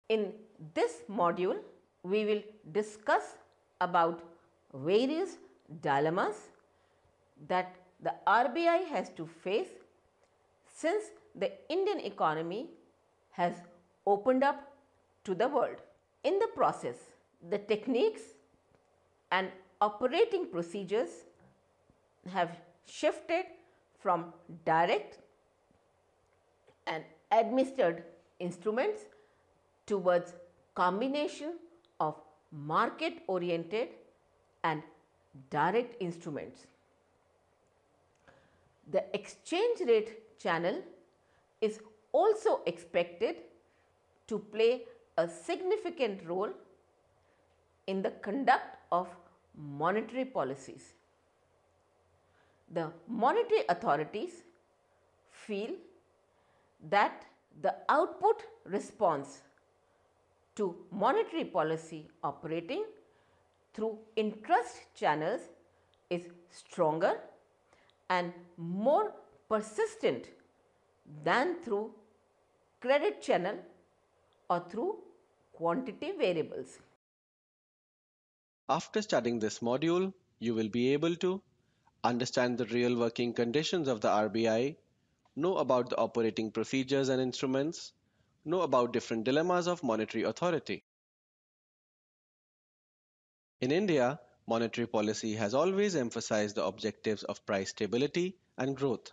In this module, we will discuss about various dilemmas that the RBI has to face since the Indian economy has opened up to the world. In the process, the techniques and operating procedures have shifted from direct and administered instruments towards combination of market oriented and direct instruments. The exchange rate channel is also expected to play a significant role in the conduct of monetary policies. The monetary authorities feel that the output response to monetary policy operating through interest channels is stronger and more persistent than through credit channel or through quantity variables. After studying this module, you will be able to understand the real working conditions of the RBI, know about the operating procedures and instruments, know about different dilemmas of monetary authority. In India, monetary policy has always emphasized the objectives of price stability and growth.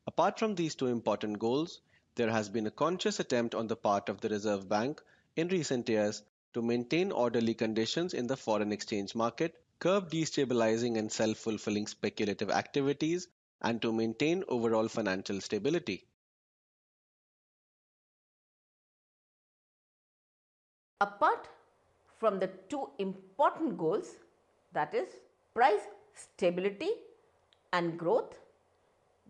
Apart from these two important goals, there has been a conscious attempt on the part of the Reserve Bank in recent years to maintain orderly conditions in the foreign exchange market, curb destabilizing and self-fulfilling speculative activities, and to maintain overall financial stability. Apart from the two important goals, that is price stability and growth,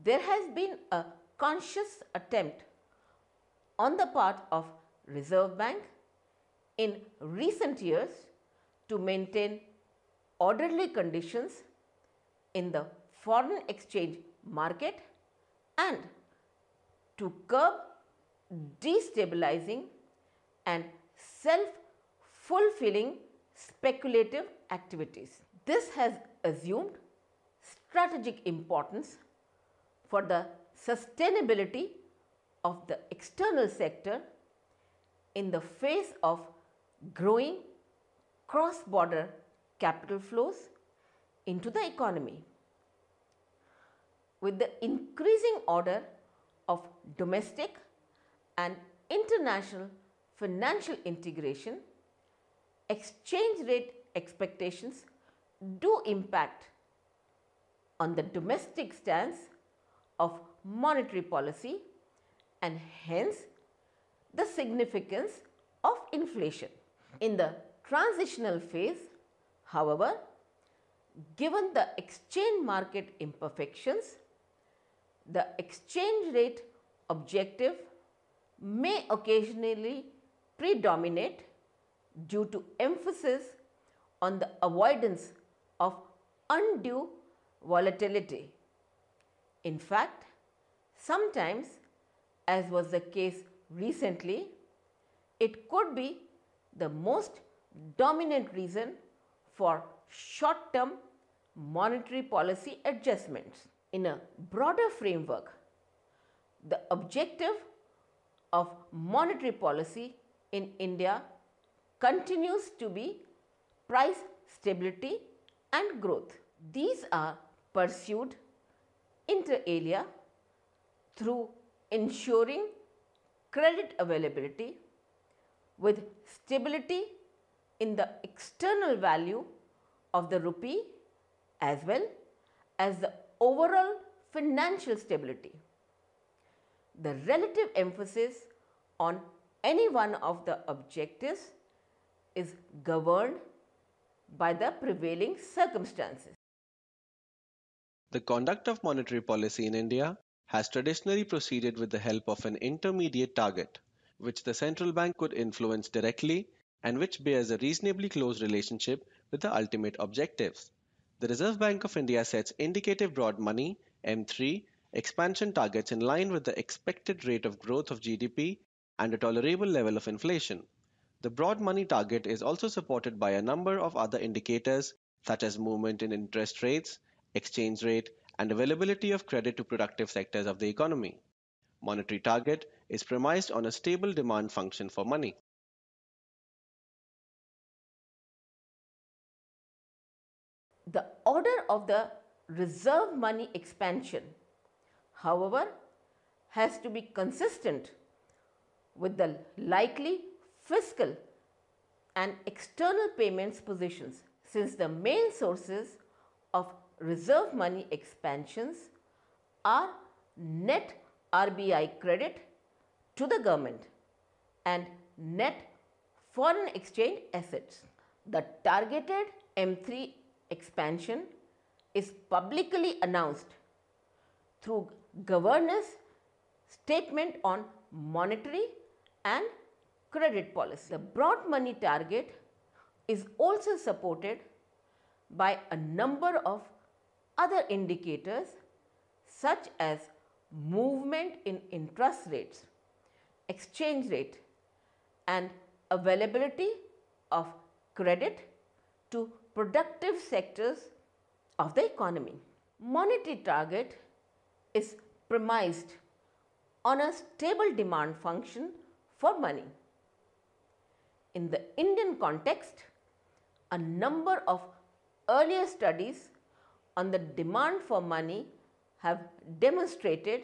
there has been a conscious attempt on the part of Reserve Bank in recent years to maintain orderly conditions in the foreign exchange market and to curb destabilizing and self-fulfilling speculative activities. This has assumed strategic importance for the sustainability of the external sector in the face of growing cross-border capital flows into the economy. With the increasing order of domestic and international financial integration, exchange rate expectations do impact on the domestic stance of monetary policy and hence the significance of inflation. In the transitional phase, however, given the exchange market imperfections, the exchange rate objective may occasionally predominate due to emphasis on the avoidance of undue volatility. In fact, sometimes, as was the case recently, it could be the most dominant reason for short-term monetary policy adjustments. In a broader framework, the objective of monetary policy in India continues to be price stability and growth. These are pursued inter alia through ensuring credit availability with stability in the external value of the rupee as well as the overall financial stability. The relative emphasis on any one of the objectives is governed by the prevailing circumstances. The conduct of monetary policy in India has traditionally proceeded with the help of an intermediate target, which the central bank could influence directly and which bears a reasonably close relationship with the ultimate objectives. The Reserve Bank of India sets indicative broad money (M3) expansion targets in line with the expected rate of growth of GDP and a tolerable level of inflation. The broad money target is also supported by a number of other indicators such as movement in interest rates, exchange rate, and availability of credit to productive sectors of the economy. Monetary target is premised on a stable demand function for money. The order of the reserve money expansion, however, has to be consistent with the likely fiscal and external payments positions, since the main sources of reserve money expansions are net RBI credit to the government and net foreign exchange assets. The targeted M3 expansion is publicly announced through governor's statement on monetary and credit policy. The broad money target is also supported by a number of other indicators such as movement in interest rates, exchange rate, and availability of credit to productive sectors of the economy. Monetary target is premised on a stable demand function for money. In the Indian context, a number of earlier studies on the demand for money have demonstrated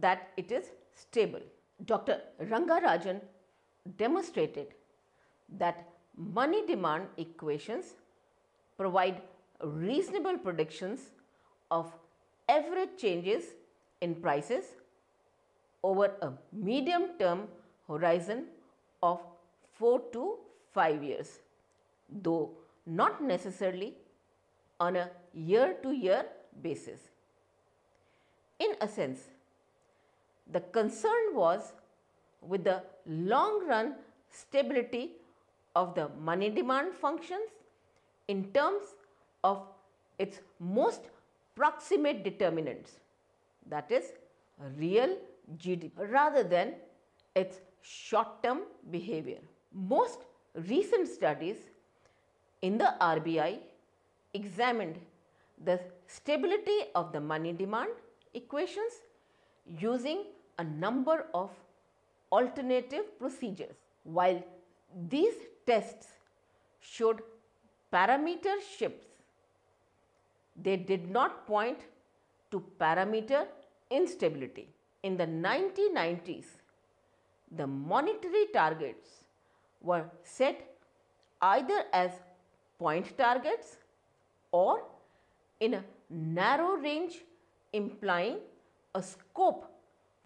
that it is stable. Dr. Rangarajan demonstrated that money demand equations provide reasonable predictions of average changes in prices over a medium term horizon of 4 to 5 years, though not necessarily on a year to year basis. In a sense, the concern was with the long run stability of the money demand functions in terms of its most proximate determinants, that is, real GDP, rather than its short term behavior. Most recent studies in the RBI examined the stability of the money demand equations using a number of alternative procedures. While these tests showed parameter shifts, they did not point to parameter instability. In the 1990s, the monetary targets were set either as point targets or in a narrow range, implying a scope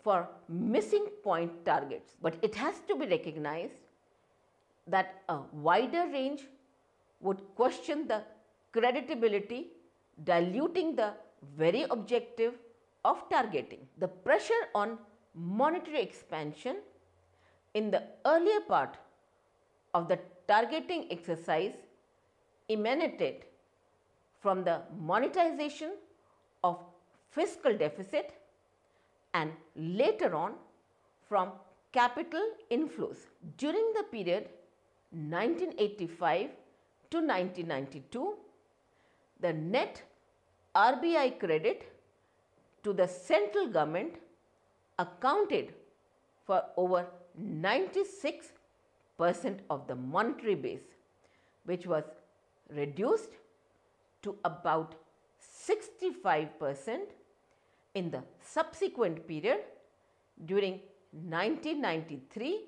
for missing point targets. But it has to be recognized that a wider range would question the creditability, diluting the very objective of targeting. The pressure on monetary expansion in the earlier part of the targeting exercise emanated from the monetization of fiscal deficit and later on from capital inflows. During the period 1985 to 1992, the net RBI credit to the central government accounted for over 96% of the monetary base, which was reduced to about 65% in the subsequent period during 1993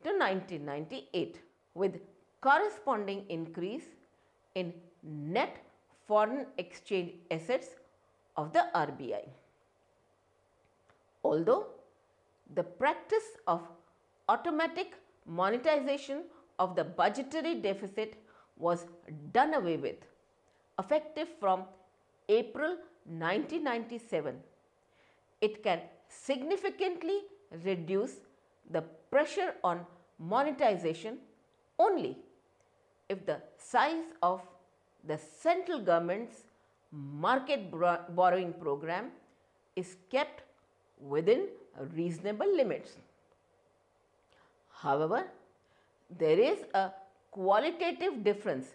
to 1998, with corresponding increase in net foreign exchange assets of the RBI. Although the practice of automatic monetization of the budgetary deficit was done away with, effective from April 1997, it can significantly reduce the pressure on monetization only if the size of the central government's market borrowing program is kept within reasonable limits. However, There is a qualitative difference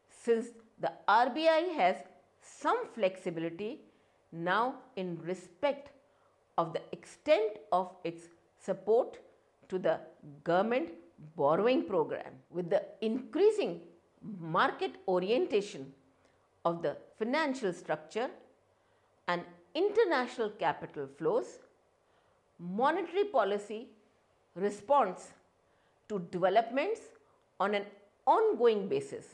since the RBI has some flexibility now in respect of the extent of its support to the government borrowing program. With the increasing market orientation of the financial structure and international capital flows, monetary policy responds to developments on an ongoing basis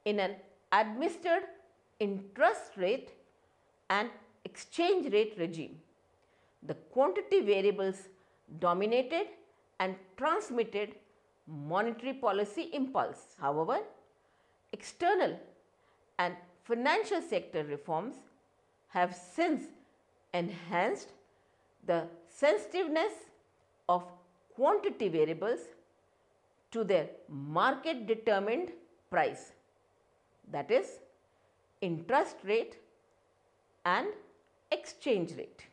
in an administered interest rate and exchange rate regime. The quantity variables dominated and transmitted monetary policy impulse. However, external and financial sector reforms have since enhanced the sensitiveness of quantity variables to their market determined price, that is interest rate and exchange rate.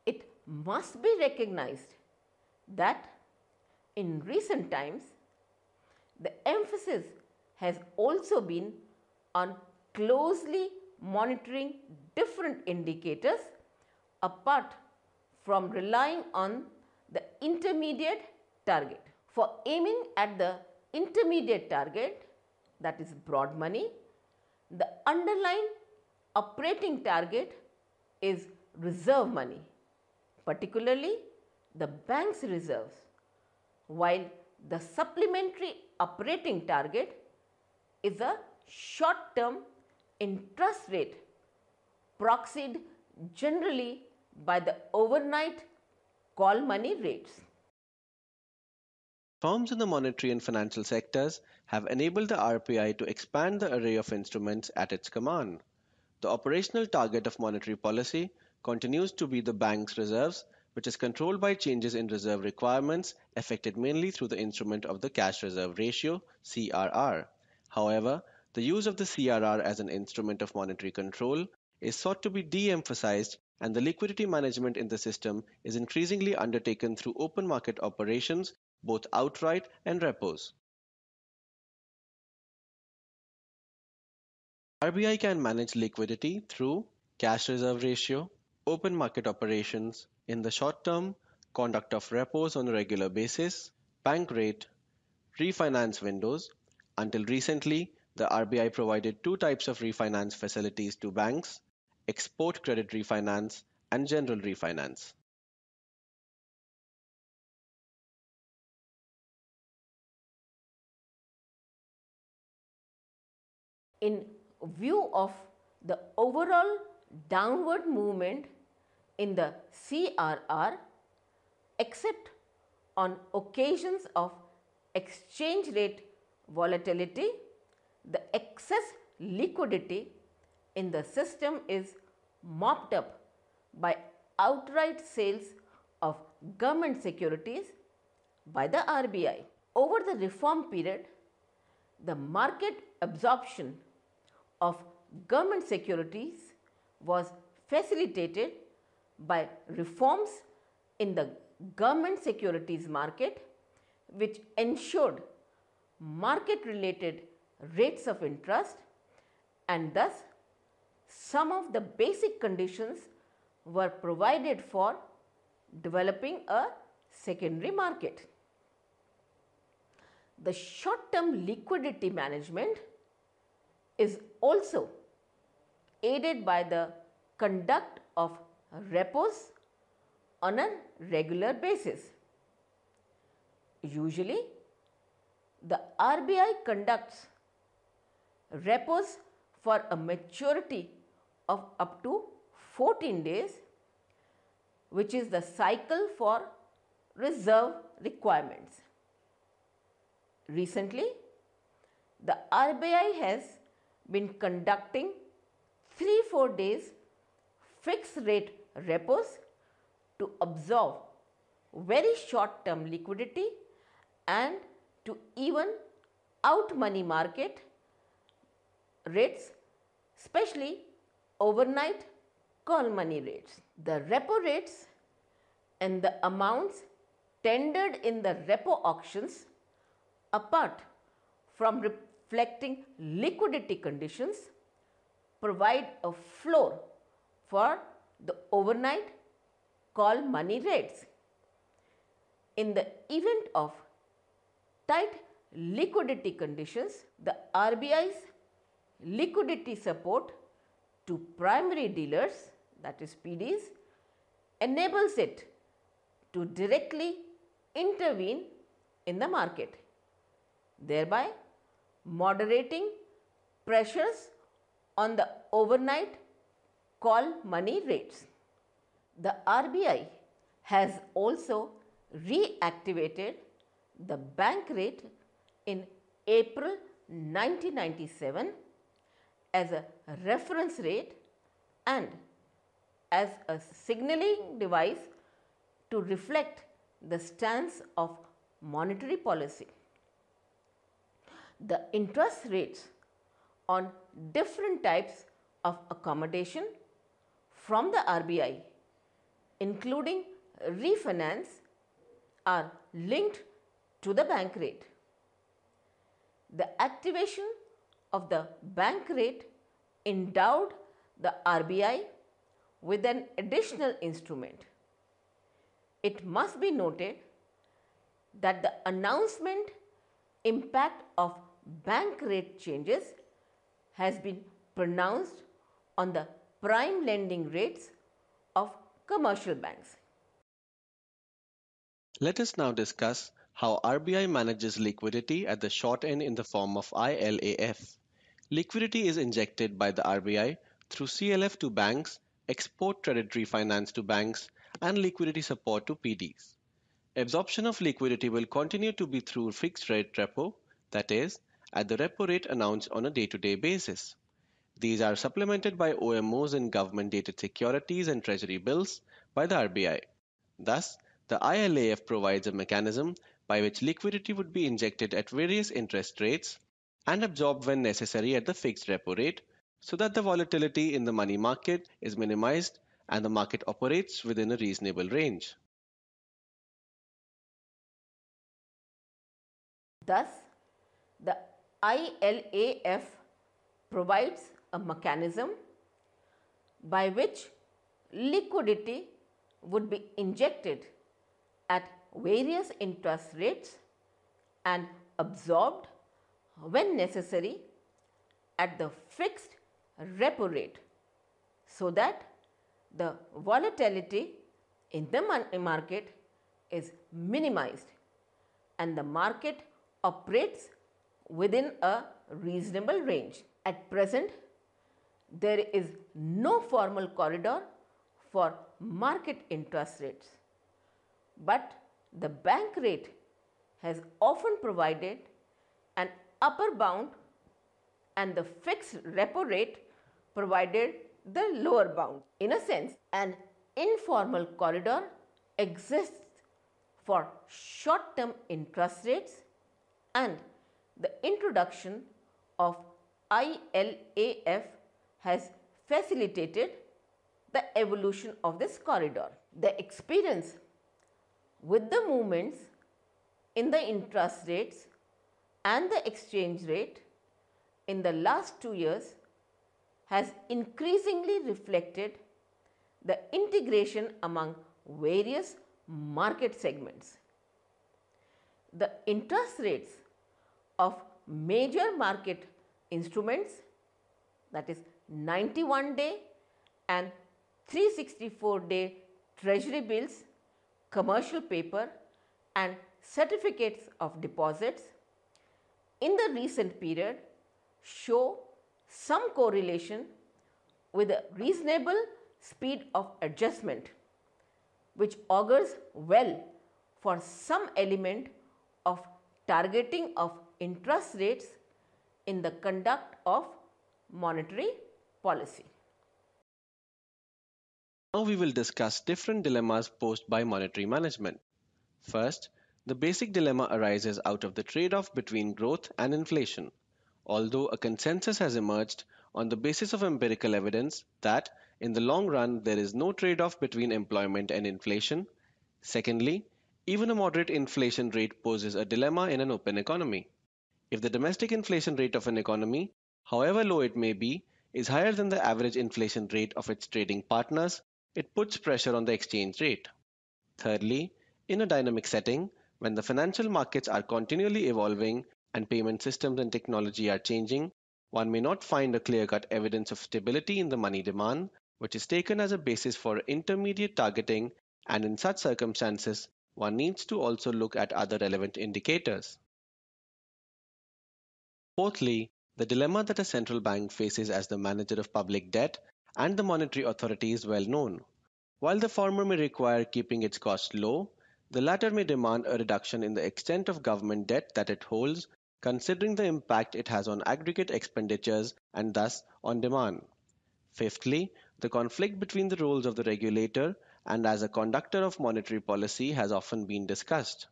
It must be recognized that in recent times the emphasis has also been on closely monitoring different indicators apart from relying on the intermediate target. For aiming at the intermediate target, that is broad money, the underlying operating target is reserve money, particularly the bank's reserves, while the supplementary operating target is a short-term interest rate proxied generally by the overnight call money rates. Reforms in the monetary and financial sectors have enabled the RBI to expand the array of instruments at its command. The operational target of monetary policy continues to be the bank's reserves, which is controlled by changes in reserve requirements effected mainly through the instrument of the cash reserve ratio (CRR). However, the use of the CRR as an instrument of monetary control is sought to be de-emphasized, and the liquidity management in the system is increasingly undertaken through open market operations, both outright and repos. RBI can manage liquidity through cash reserve ratio, open market operations in the short term, conduct of repos on a regular basis, bank rate, refinance windows. Until recently, the RBI provided two types of refinance facilities to banks: export credit refinance and general refinance. In view of the overall downward movement in the CRR, except on occasions of exchange rate volatility, the excess liquidity in the system is mopped up by outright sales of government securities by the RBI. Over the reform period, the market absorption of government securities was facilitated by reforms in the government securities market, which ensured market related rates of interest, and thus some of the basic conditions were provided for developing a secondary market. The short-term liquidity management is also aided by the conduct of repos on a regular basis. Usually, the RBI conducts repos for a maturity of up to 14 days, which is the cycle for reserve requirements. Recently, the RBI has been conducting 3-4 days fixed rate repos to absorb very short term liquidity and to even out money market rates, especially overnight call money rates. The repo rates and the amounts tendered in the repo auctions, apart from reflecting liquidity conditions, provide a floor for the overnight call money rates. In the event of tight liquidity conditions, the RBI's liquidity support to primary dealers, that is PDs, enables it to directly intervene in the market, thereby moderating pressures on the overnight call money rates. The RBI has also reactivated the bank rate in April 1997 as a reference rate and as a signaling device to reflect the stance of monetary policy. The interest rates on different types of accommodation from the RBI, including refinance, are linked to the bank rate. The activation of the bank rate endowed the RBI with an additional instrument. It must be noted that the announcement impact of bank rate changes has been pronounced on the prime lending rates of commercial banks. Let us now discuss how RBI manages liquidity at the short end in the form of ILAF. Liquidity is injected by the RBI through CLF to banks, export credit refinance to banks, and liquidity support to PDs. Absorption of liquidity will continue to be through fixed rate repo, that is, at the repo rate announced on a day-to-day basis. These are supplemented by OMOs in government-dated securities and treasury bills by the RBI. Thus, the ILAF provides a mechanism by which liquidity would be injected at various interest rates and absorbed when necessary at the fixed repo rate so that the volatility in the money market is minimized and the market operates within a reasonable range. Thus, the ILAF provides a mechanism by which liquidity would be injected at various interest rates and absorbed when necessary at the fixed repo rate so that the volatility in the money market is minimized and the market operates within a reasonable range. At present, there is no formal corridor for market interest rates, but the bank rate has often provided an upper bound and the fixed repo rate provided the lower bound. In a sense, an informal corridor exists for short-term interest rates, and the introduction of ILAF has facilitated the evolution of this corridor. The experience with the movements in the interest rates and the exchange rate in the last 2 years has increasingly reflected the integration among various market segments. The interest rates of major market instruments, that is 91-day and 364-day treasury bills, commercial paper and certificates of deposits in the recent period show some correlation with a reasonable speed of adjustment, which augurs well for some element of targeting of interest rates in the conduct of monetary policy. Now we will discuss different dilemmas posed by monetary management. First, the basic dilemma arises out of the trade-off between growth and inflation. Although a consensus has emerged on the basis of empirical evidence that in the long run there is no trade-off between employment and inflation. Secondly, Even a moderate inflation rate poses a dilemma in an open economy. If the domestic inflation rate of an economy, however low it may be, is higher than the average inflation rate of its trading partners, it puts pressure on the exchange rate. Thirdly, in a dynamic setting, when the financial markets are continually evolving and payment systems and technology are changing, one may not find a clear cut evidence of stability in the money demand, which is taken as a basis for intermediate targeting, and in such circumstances, one needs to also look at other relevant indicators. Fourthly, the dilemma that a central bank faces as the manager of public debt and the monetary authority is well known. While the former may require keeping its costs low, the latter may demand a reduction in the extent of government debt that it holds, considering the impact it has on aggregate expenditures and thus on demand. Fifthly, the conflict between the roles of the regulator and as a conductor of monetary policy has often been discussed.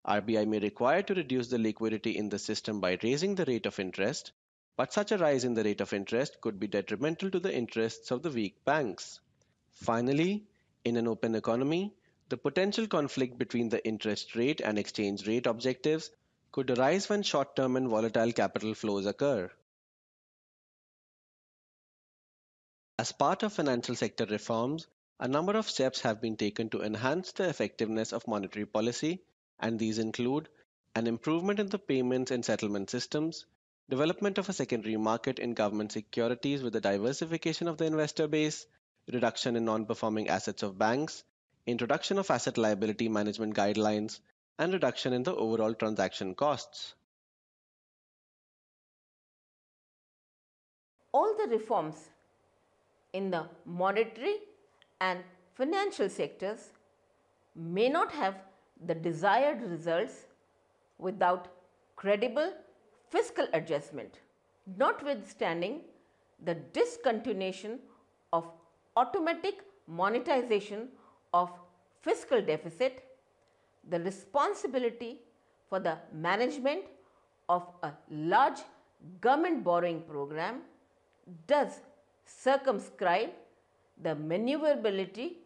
RBI may require to reduce the liquidity in the system by raising the rate of interest, but such a rise in the rate of interest could be detrimental to the interests of the weak banks. Finally, in an open economy, the potential conflict between the interest rate and exchange rate objectives could arise when short term and volatile capital flows occur. As part of financial sector reforms, a number of steps have been taken to enhance the effectiveness of monetary policy, and these include an improvement in the payments and settlement systems, development of a secondary market in government securities with a diversification of the investor base, reduction in non performing assets of banks, introduction of asset liability management guidelines, and reduction in the overall transaction costs. All the reforms in the monetary and financial sectors may not have the desired results without credible fiscal adjustment. Notwithstanding the discontinuation of automatic monetization of fiscal deficit, the responsibility for the management of a large government borrowing program does circumscribe the maneuverability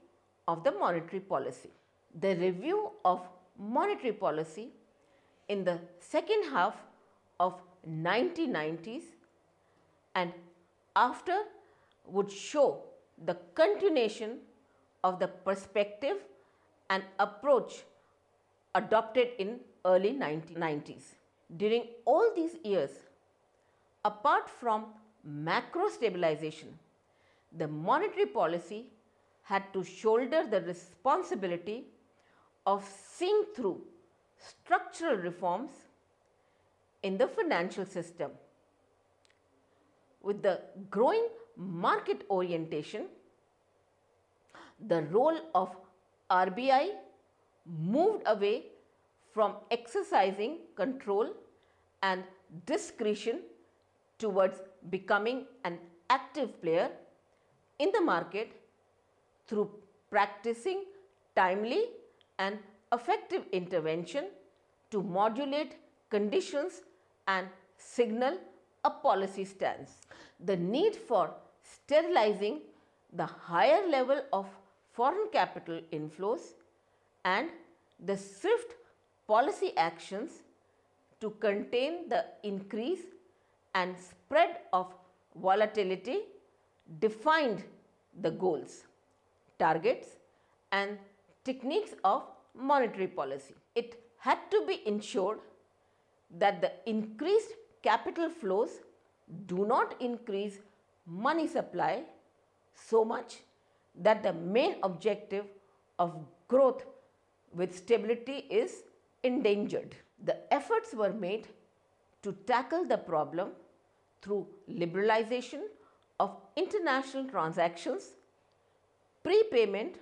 of the monetary policy. The review of monetary policy in the second half of 1990s and after would show the continuation of the perspective and approach adopted in early 1990s. During all these years, apart from macro stabilization, the monetary policy had to shoulder the responsibility of seeing through structural reforms in the financial system. With the growing market orientation, the role of RBI moved away from exercising control and discretion towards becoming an active player in the market through practicing timely and effective intervention to modulate conditions and signal a policy stance. The need for sterilizing the higher level of foreign capital inflows and the swift policy actions to contain the increase and spread of volatility defined the goals, targets, and techniques of monetary policy. It had to be ensured that the increased capital flows do not increase money supply so much that the main objective of growth with stability is endangered. The efforts were made to tackle the problem through liberalization of international transactions, prepayment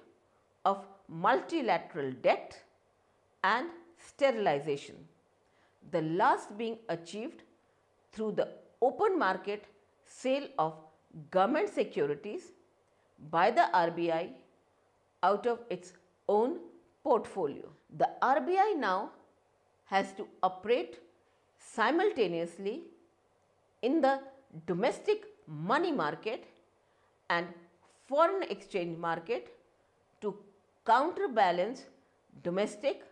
of multilateral debt, and sterilization, the last being achieved through the open market sale of government securities by the RBI out of its own portfolio. The RBI now has to operate simultaneously in the domestic money market and foreign exchange market to counterbalance domestic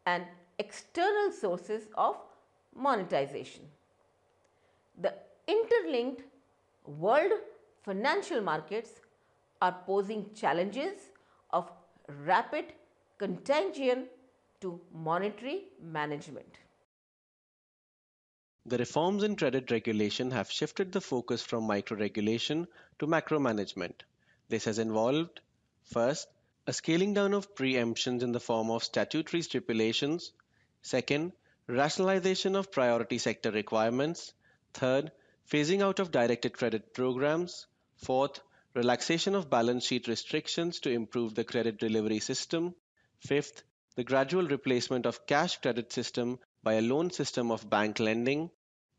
and external sources of monetization. The interlinked world financial markets are posing challenges of rapid contagion to monetary management. The reforms in credit regulation have shifted the focus from micro-regulation to macro-management. This has involved, first, a scaling down of preemptions in the form of statutory stipulations, second, rationalization of priority sector requirements, third, phasing out of directed credit programs, fourth, relaxation of balance sheet restrictions to improve the credit delivery system, fifth, the gradual replacement of cash credit system by a loan system of bank lending,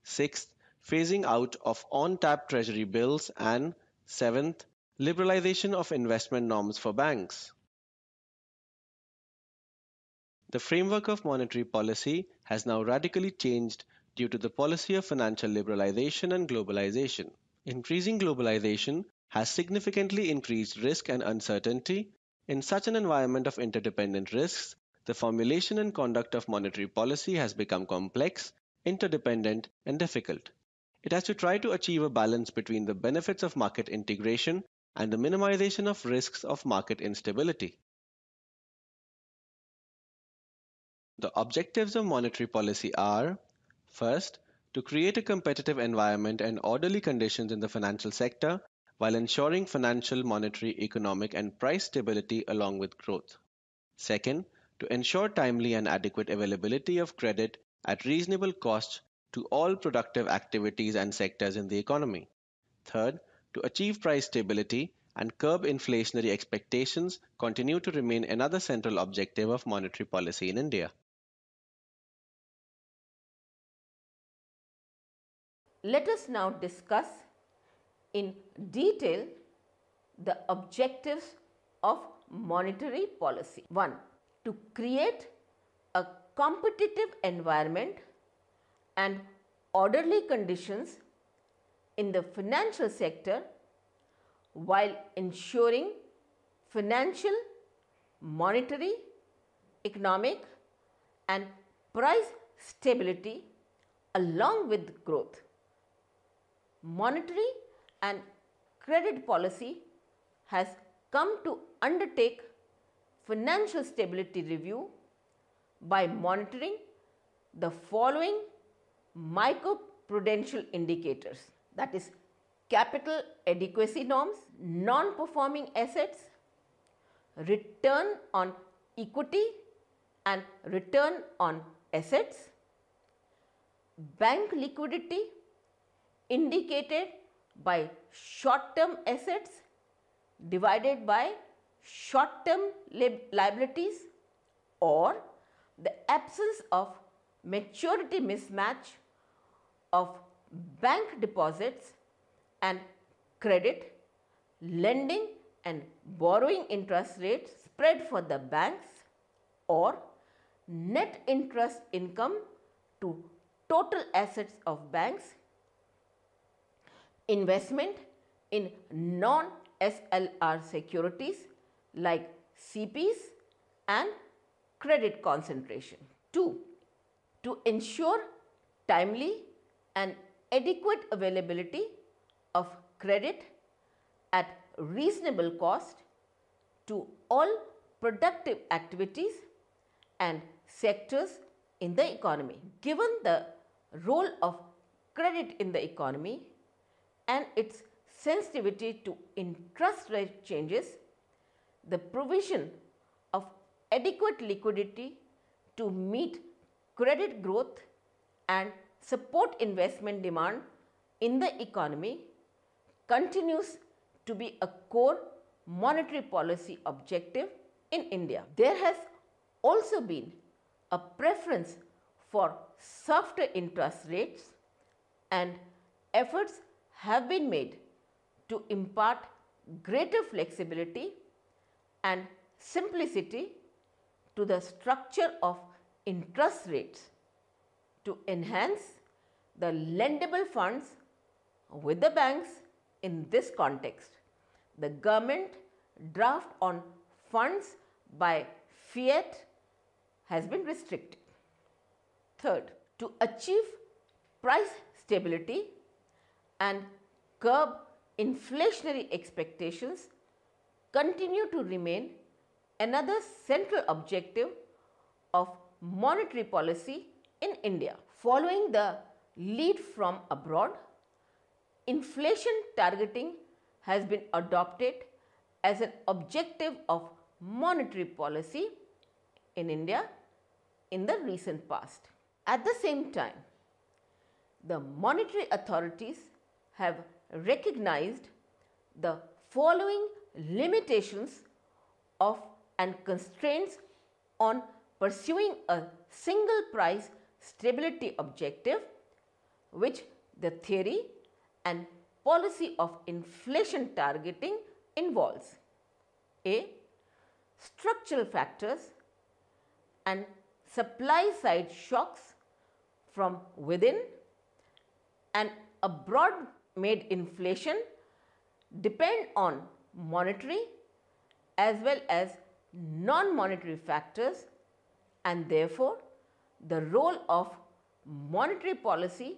sixth, phasing out of on-tap treasury bills, and seventh, liberalization of investment norms for banks. The framework of monetary policy has now radically changed due to the policy of financial liberalization and globalization. Increasing globalization has significantly increased risk and uncertainty. In such an environment of interdependent risks, the formulation and conduct of monetary policy has become complex, interdependent, and difficult. It has to try to achieve a balance between the benefits of market integration and the minimization of risks of market instability. The objectives of monetary policy are, first, to create a competitive environment and orderly conditions in the financial sector while ensuring financial, monetary, economic, and price stability along with growth. Second, to ensure timely and adequate availability of credit at reasonable cost to all productive activities and sectors in the economy. Third, to achieve price stability and curb inflationary expectations continue to remain another central objective of monetary policy in India. Let us now discuss in detail the objectives of monetary policy. 1. To create a competitive environment and orderly conditions in the financial sector while ensuring financial, monetary, economic, and price stability along with growth. Monetary and credit policy has come to undertake financial stability review by monitoring the following microprudential indicators, that is capital adequacy norms, non-performing assets, return on equity and return on assets, bank liquidity indicated by short-term assets divided by short-term liabilities, or the absence of maturity mismatch of bank deposits and credit, lending and borrowing interest rates spread for the banks, or net interest income to total assets of banks, investment in non-SLR securities like CPs and credit concentration. 2. To ensure timely and adequate availability of credit at reasonable cost to all productive activities and sectors in the economy. Given the role of credit in the economy and its sensitivity to interest rate changes, the provision of adequate liquidity to meet credit growth and support investment demand in the economy continues to be a core monetary policy objective in India. There has also been a preference for softer interest rates, and efforts have been made to impart greater flexibility and simplicity to the structure of interest rates to enhance the lendable funds with the banks. In this context, the government draft on funds by fiat has been restricted. Third, to achieve price stability and curb inflationary expectations continue to remain another central objective of monetary policy in India. Following the lead from abroad, inflation targeting has been adopted as an objective of monetary policy in India in the recent past. At the same time, the monetary authorities have recognized the following limitations of and constraints on pursuing a single price stability objective, which the theory and policy of inflation targeting involves. A. Structural factors and supply side shocks from within and abroad made inflation depend on monetary as well as non-monetary factors, and therefore the role of monetary policy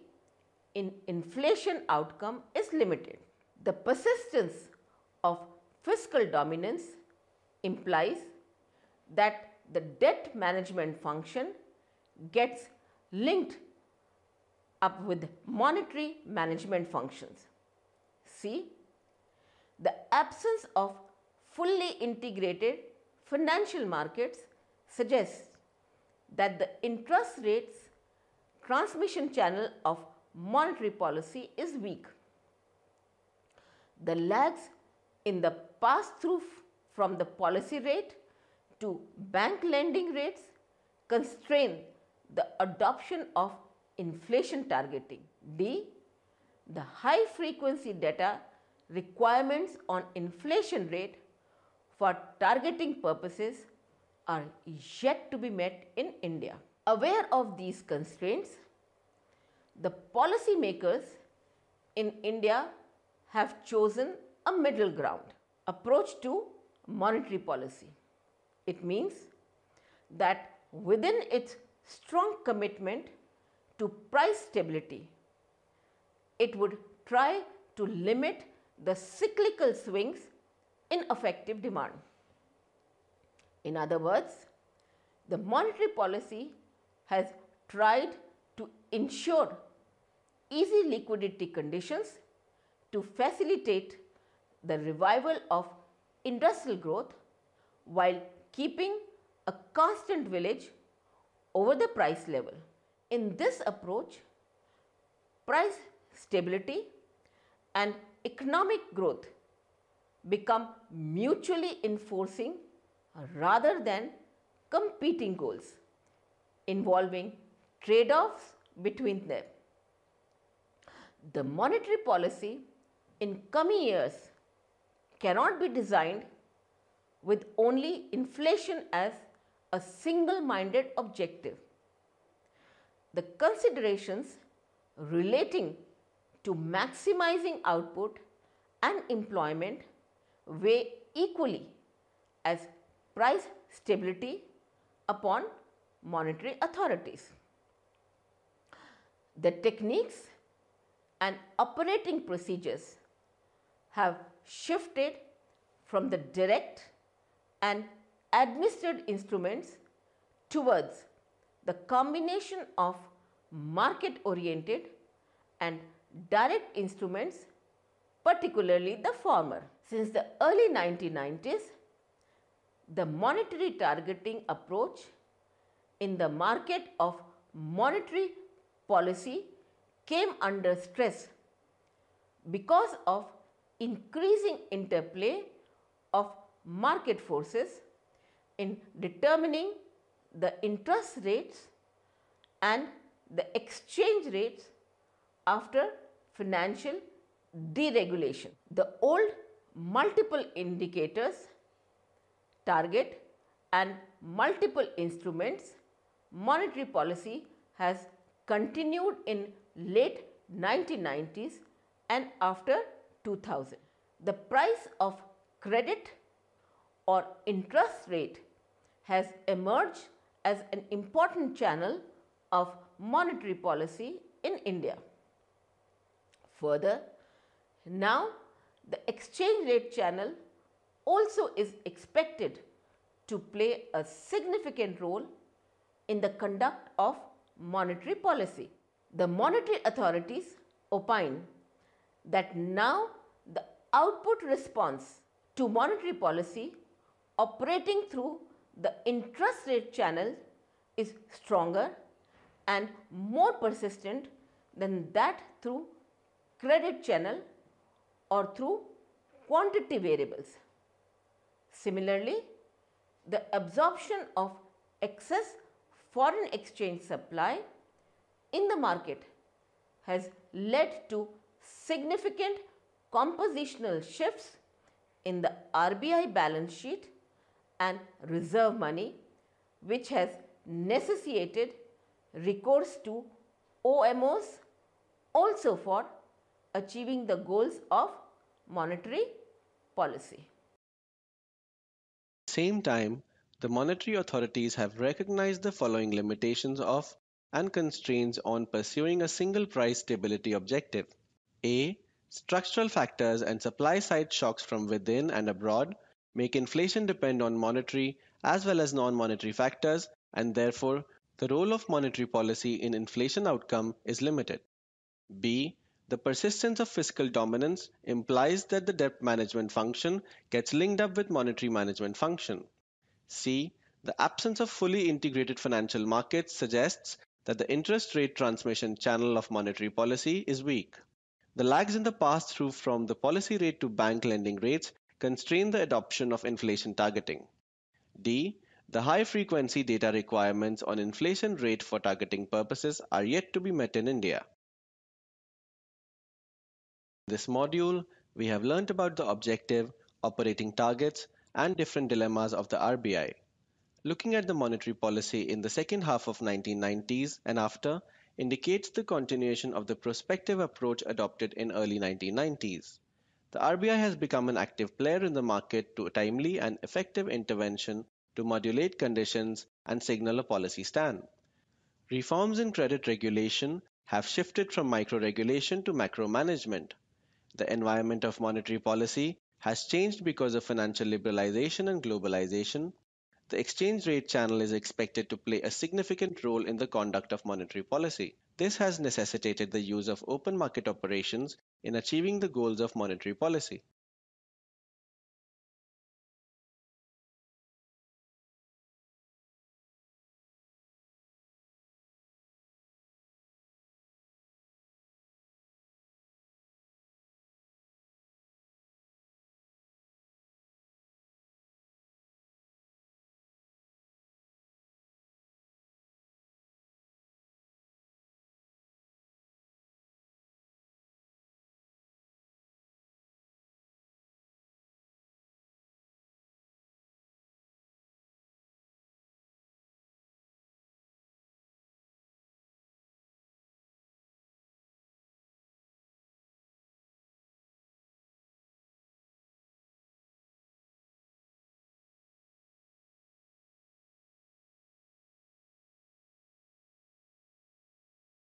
in inflation outcome is limited. The persistence of fiscal dominance implies that the debt management function gets linked up with monetary management functions. C. The absence of fully integrated financial markets suggests that the interest rates transmission channel of monetary policy is weak. The lags in the pass-through from the policy rate to bank lending rates constrain the adoption of inflation targeting. D. The high frequency data requirements on inflation rate for targeting purposes are yet to be met in India. Aware of these constraints, the policy makers in India have chosen a middle ground approach to monetary policy. It means that within its strong commitment to price stability, it would try to limit the cyclical swings in effective demand. In other words, the monetary policy has tried to ensure easy liquidity conditions to facilitate the revival of industrial growth while keeping a constant village over the price level. In this approach, price stability and economic growth become mutually enforcing rather than competing goals, involving trade-offs between them. The monetary policy in coming years cannot be designed with only inflation as a single-minded objective. The considerations relating to maximizing output and employment weigh equally as price stability upon monetary authorities. The techniques and operating procedures have shifted from the direct and administered instruments towards the combination of market-oriented and direct instruments, particularly the former. Since the early 1990s, the monetary targeting approach in the market of monetary policy came under stress because of increasing interplay of market forces in determining the interest rates and the exchange rates after financial deregulation. The old multiple indicators, target and multiple instruments monetary policy has continued in late 1990s and after 2000. The price of credit or interest rate has emerged as an important channel of monetary policy in India. Further, now the exchange rate channel also is expected to play a significant role in the conduct of monetary policy. The monetary authorities opine that now the output response to monetary policy operating through the interest rate channel is stronger and more persistent than that through credit channel or through quantity variables. Similarly, the absorption of excess foreign exchange supply in the market has led to significant compositional shifts in the RBI balance sheet and reserve money, which has necessitated recourse to OMOs also for achieving the goals of monetary policy. At the same time, the monetary authorities have recognized the following limitations of and constraints on pursuing a single price stability objective. A. Structural factors and supply side shocks from within and abroad make inflation depend on monetary as well as non-monetary factors, and therefore the role of monetary policy in inflation outcome is limited. B. The persistence of fiscal dominance implies that the debt management function gets linked up with monetary management function. C. The absence of fully integrated financial markets suggests that the interest rate transmission channel of monetary policy is weak. The lags in the pass-through from the policy rate to bank lending rates constrain the adoption of inflation targeting. D. The high-frequency data requirements on inflation rate for targeting purposes are yet to be met in India. In this module, we have learnt about the objective, operating targets, and different dilemmas of the RBI. Looking at the monetary policy in the second half of 1990s and after indicates the continuation of the prospective approach adopted in early 1990s. The RBI has become an active player in the market to timely and effective intervention to modulate conditions and signal a policy stand. Reforms in credit regulation have shifted from micro-regulation to macro-management. The environment of monetary policy has changed because of financial liberalization and globalization. The exchange rate channel is expected to play a significant role in the conduct of monetary policy. This has necessitated the use of open market operations in achieving the goals of monetary policy.